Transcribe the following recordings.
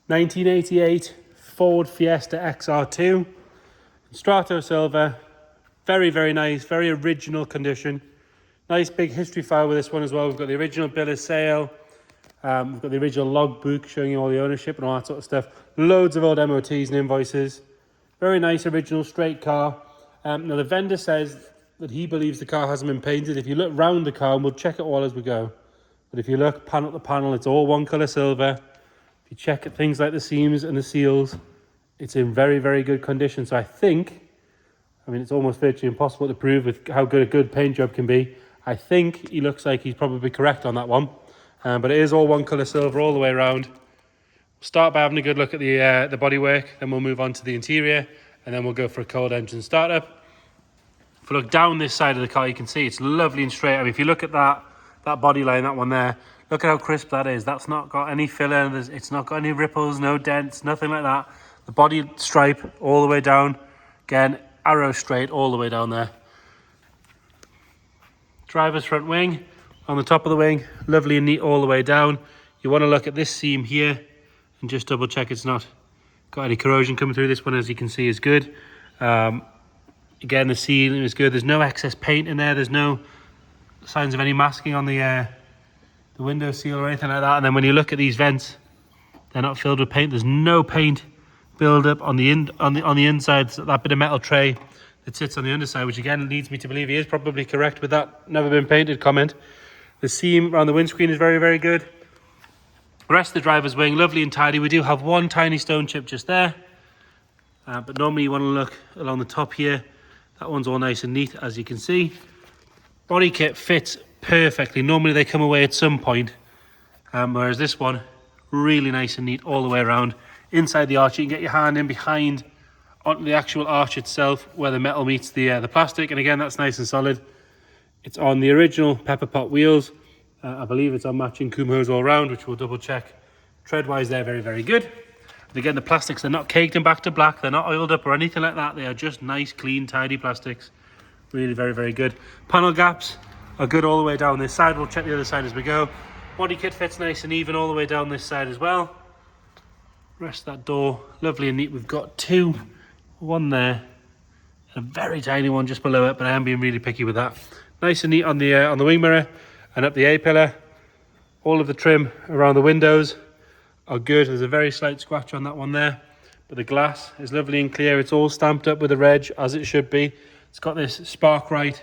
1988 Ford Fiesta XR2. Strato silver. Very, very nice. Very original condition. Nice big history file with this one as well. We've got the original bill of sale. We've got the original logbook showing you all the ownership and all that sort of stuff. Loads of old MOTs and invoices. Very nice original straight car. Now the vendor says that he believes the car hasn't been painted. If you look round the car, and we'll check it all as we go, but if you look panel to panel, it's all one colour silver. If you check at things like the seams and the seals, it's in very, very good condition. So I mean, it's almost virtually impossible to prove with how good a good paint job can be. I think he looks like he's probably correct on that one. But it is all one colour silver all the way around. Start by having a good look at the bodywork, then we'll move on to the interior, and then we'll go for a cold engine startup. If we look down this side of the car, you can see it's lovely and straight. I mean, if you look at that body line, that one there, look at how crisp that is. That's not got any filler, it's not got any ripples, no dents, nothing like that. The body stripe all the way down, again, arrow straight all the way down there. Driver's front wing, on the top of the wing, lovely and neat all the way down. You want to look at this seam here and just double check it's not got any corrosion coming through. This one, as you can see, is good. Again, the sealing is good. There's no excess paint in there. There's no signs of any masking on the window seal or anything like that. And then when you look at these vents, they're not filled with paint. There's no paint build up on the inside. So that bit of metal tray that sits on the underside, which again leads me to believe he is probably correct with that never been painted comment. The seam around the windscreen is very, very good. The rest of the driver's wing, lovely and tidy. We do have one tiny stone chip just there. But normally you want to look along the top here. That one's all nice and neat, as you can see. Body kit fits perfectly. Normally they come away at some point. Whereas this one, really nice and neat all the way around. Inside the arch, you can get your hand in behind onto the actual arch itself where the metal meets the plastic. And again, that's nice and solid. It's on the original pepper pot wheels. I believe it's on matching Kumhos all round, which we'll double check. Tread-wise, they're very, very good. And again, the plastics, they're not caked and back to black. They're not oiled up or anything like that. They are just nice, clean, tidy plastics. Really, very, very good. Panel gaps are good all the way down this side. We'll check the other side as we go. Body kit fits nice and even all the way down this side as well. Rest of that door, lovely and neat. We've got two, one there, and a very tiny one just below it, but I am being really picky with that. Nice and neat on the wing mirror and up the A-pillar. All of the trim around the windows are good. There's a very slight scratch on that one there, but the glass is lovely and clear. It's all stamped up with a reg, as it should be. It's got this Sparkrite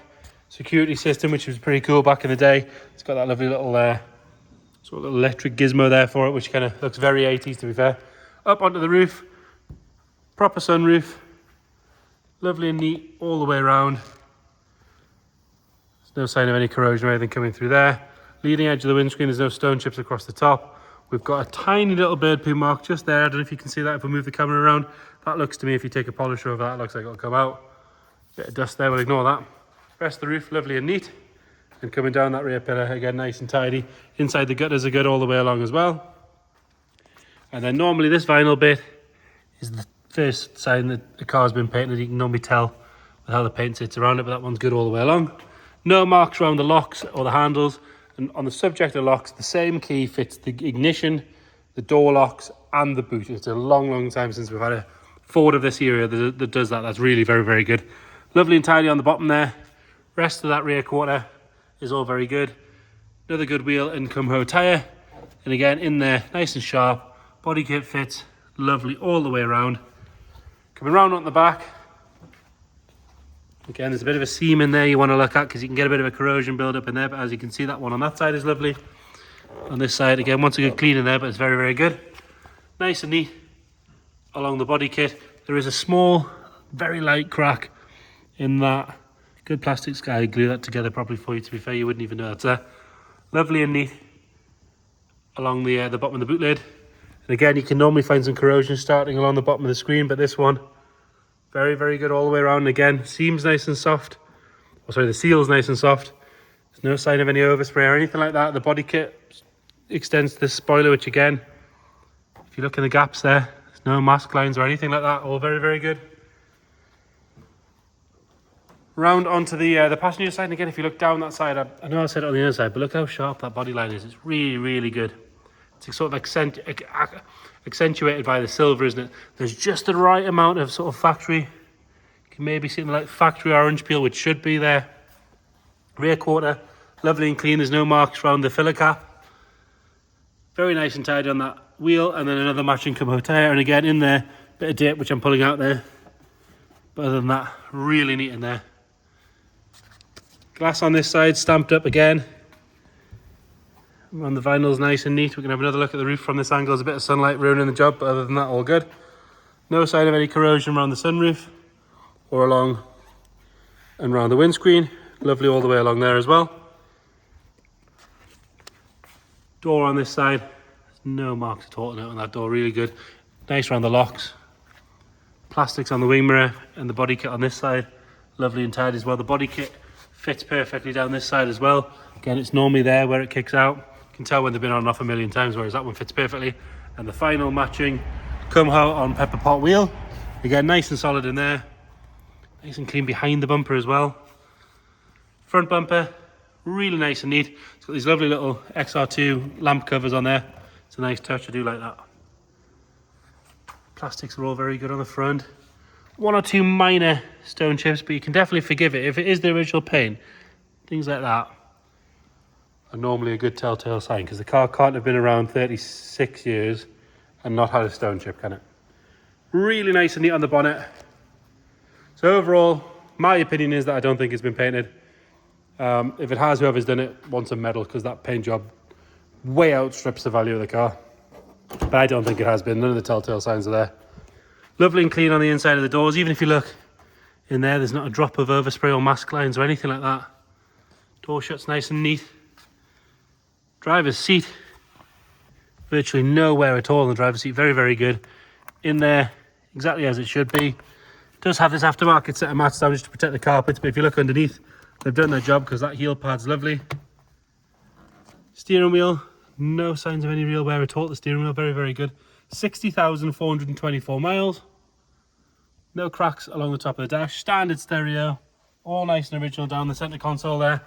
security system, which was pretty cool back in the day. It's got that lovely little sort of electric gizmo there for it, which kind of looks very 80s, to be fair. Up onto the roof, proper sunroof, lovely and neat all the way around. There's no sign of any corrosion or anything coming through there. Leading edge of the windscreen, there's no stone chips across the top. We've got a tiny little bird poo mark just there. I don't know if you can see that if we move the camera around. That looks to me, if you take a polisher over that, looks like it'll come out. Bit of dust there, we'll ignore that. Rest of the roof, lovely and neat. And coming down that rear pillar, again, nice and tidy. Inside the gutters are good all the way along as well. And then normally this vinyl bit is the first sign that the car's been painted. You can normally tell with how the paint sits around it, but that one's good all the way along. No marks around the locks or the handles. And on the subject of locks, the same key fits the ignition, the door locks, and the boot. It's a long, long time since we've had a Ford of this era that does that. That's really very, very good. Lovely and tidy on the bottom there. Rest of that rear quarter is all very good. Another good wheel and Kumho tyre. And again, in there, nice and sharp. Body kit fits lovely all the way around. Coming round on the back. Again, there's a bit of a seam in there you want to look at because you can get a bit of a corrosion build up in there. But as you can see, that one on that side is lovely. On this side, again, wants a good clean in there, but it's very, very good. Nice and neat along the body kit. There is a small, very light crack in that. Good plastic sky. Glue that together properly for you. To be fair, you wouldn't even know that's there. Lovely and neat along the bottom of the boot lid. And again, you can normally find some corrosion starting along the bottom of the screen, but this one, very, very good all the way around. And again, seam's nice and soft. Oh, sorry, the seal's nice and soft. There's no sign of any overspray or anything like that. The body kit extends to the spoiler, which again, if you look in the gaps there, there's no mask lines or anything like that. All very, very good. Round onto the passenger side, and again, if you look down that side, I know I said it on the other side, but look how sharp that body line is. It's really, really good. It's sort of accentuated by the silver, isn't it? There's just the right amount of sort of factory. You can maybe see the like factory orange peel, which should be there. Rear quarter, lovely and clean. There's no marks around the filler cap. Very nice and tidy on that wheel, and then another matching Kumho tyre, and again in there, bit of dip which I'm pulling out there. But other than that, really neat in there. Glass on this side, stamped up again. On the vinyl's nice and neat. We can have another look at the roof from this angle. There's a bit of sunlight ruining the job, but other than that, all good. No sign of any corrosion around the sunroof or along and around the windscreen. Lovely all the way along there as well. Door on this side, there's no marks at all on that door, really good. Nice around the locks. Plastics on the wing mirror and the body kit on this side. Lovely and tidy as well. The body kit fits perfectly down this side as well. Again, it's normally there where it kicks out. You can tell when they've been on and off a million times, whereas that one fits perfectly. And the final matching Kumho on pepper pot wheel. Again, nice and solid in there. Nice and clean behind the bumper as well. Front bumper, really nice and neat. It's got these lovely little XR2 lamp covers on there. It's a nice touch, I do like that. Plastics are all very good on the front. One or two minor stone chips, but you can definitely forgive it. If it is the original paint, things like that are normally a good telltale sign, because the car can't have been around 36 years and not had a stone chip, can it? Really nice and neat on the bonnet. So overall, my opinion is that I don't think it's been painted. If it has, whoever's done it wants a medal, because that paint job way outstrips the value of the car. But I don't think it has been. None of the telltale signs are there. Lovely and clean on the inside of the doors. Even if you look in there, there's not a drop of overspray or mask lines or anything like that. Door shuts nice and neat. Driver's seat, virtually nowhere at all in the driver's seat. Very, very good. In there, exactly as it should be. It does have this aftermarket set of mats down just to protect the carpets, but if you look underneath, they've done their job, because that heel pad's lovely. Steering wheel, no signs of any real wear at all. The steering wheel, very, very good. 60,424 miles. No cracks along the top of the dash. Standard stereo, all nice and original down the centre console there.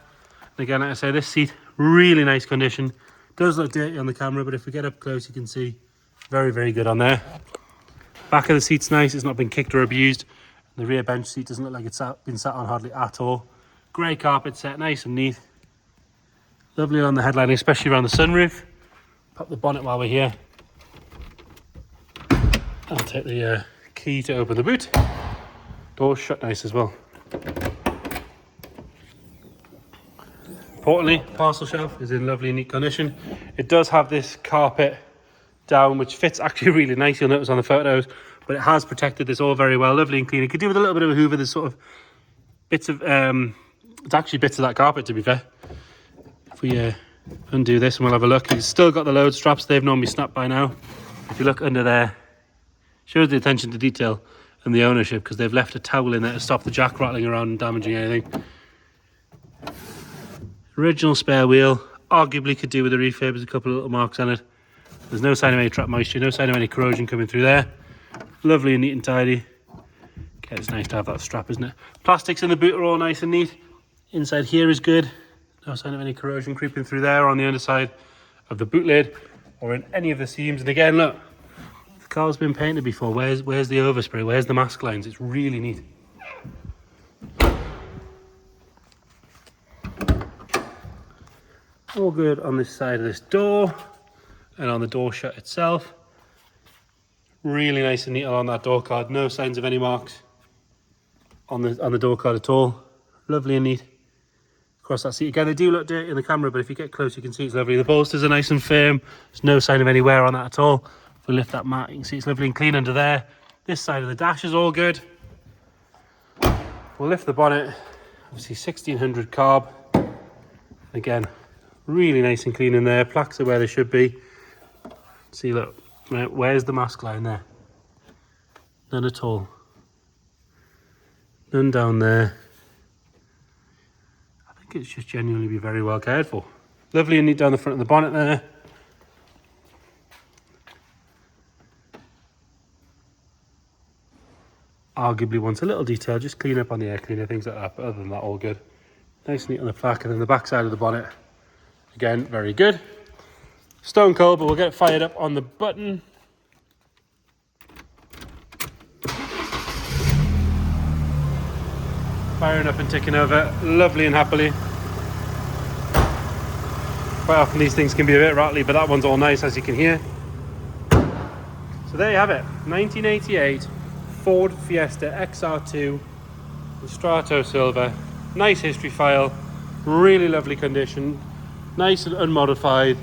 And again, like I say, this seat, really nice condition. Does look dirty on the camera, but if we get up close, you can see very, very good on there. Back of the seat's nice. It's not been kicked or abused. The rear bench seat doesn't look like it's been sat on hardly at all. Grey carpet set, nice and neat. Lovely on the headlining, especially around the sunroof. Pop the bonnet while we're here. I'll take the key to open the boot. Doors shut nice as well. Importantly, parcel shelf is in lovely and neat condition. It does have this carpet down, which fits actually really nice. You'll notice on the photos, but it has protected this all very well. Lovely and clean. It could do with a little bit of a hoover. There's sort of bits of it's actually bits of that carpet, to be fair. If we undo this and we'll have a look, it's still got the load straps. They've normally snapped by now. If you look under there, shows the attention to detail and the ownership, because they've left a towel in there to stop the jack rattling around and damaging anything. Original spare wheel, arguably could do with a refurb. There's a couple of little marks on it. There's no sign of any trap moisture, no sign of any corrosion coming through there. Lovely and neat and tidy. Okay, it's nice to have that strap, isn't it? Plastics in the boot are all nice and neat. Inside here is good. No sign of any corrosion creeping through there or on the underside of the boot lid or in any of the seams. And again, look, the car's been painted before. Where's the overspray? Where's the mask lines? It's really neat. All good on this side of this door and on the door shut itself. Really nice and neat on that door card. No signs of any marks on the door card at all. Lovely and neat. Across that seat again, they do look dirty in the camera, but if you get close, you can see it's lovely. The bolsters are nice and firm. There's no sign of any wear on that at all. If we lift that mat, you can see it's lovely and clean under there. This side of the dash is all good. We'll lift the bonnet. Obviously 1600 carb. Again, really nice and clean in there. Plaques are where they should be. See, look, right, where's the mask line there? None at all. None down there. I think it's just genuinely be very well cared for. Lovely and neat down the front of the bonnet there. Arguably wants a little detail, just clean up on the air cleaner, things like that, but other than that, all good. Nice and neat on the plaque, and then the back side of the bonnet, again, very good. Stone cold, but we'll get it fired up on the button. firing up and ticking over lovely and happily. Quite often these things can be a bit rattly, but that one's all nice, as you can hear. So there you have it, 1988 Ford Fiesta XR2 in Strato Silver. Nice history file, really lovely condition, nice and unmodified.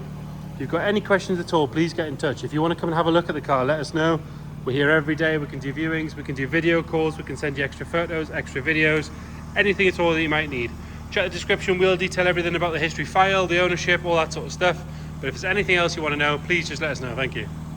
If you've got any questions at all, please get in touch. If you want to come and have a look at the car, let us know. We're here every day. We can do viewings, we can do video calls, we can send you extra photos, extra videos, anything at all that you might need. Check the description, we'll detail everything about the history file, the ownership, all that sort of stuff. But if there's anything else you want to know, please just let us know. Thank you.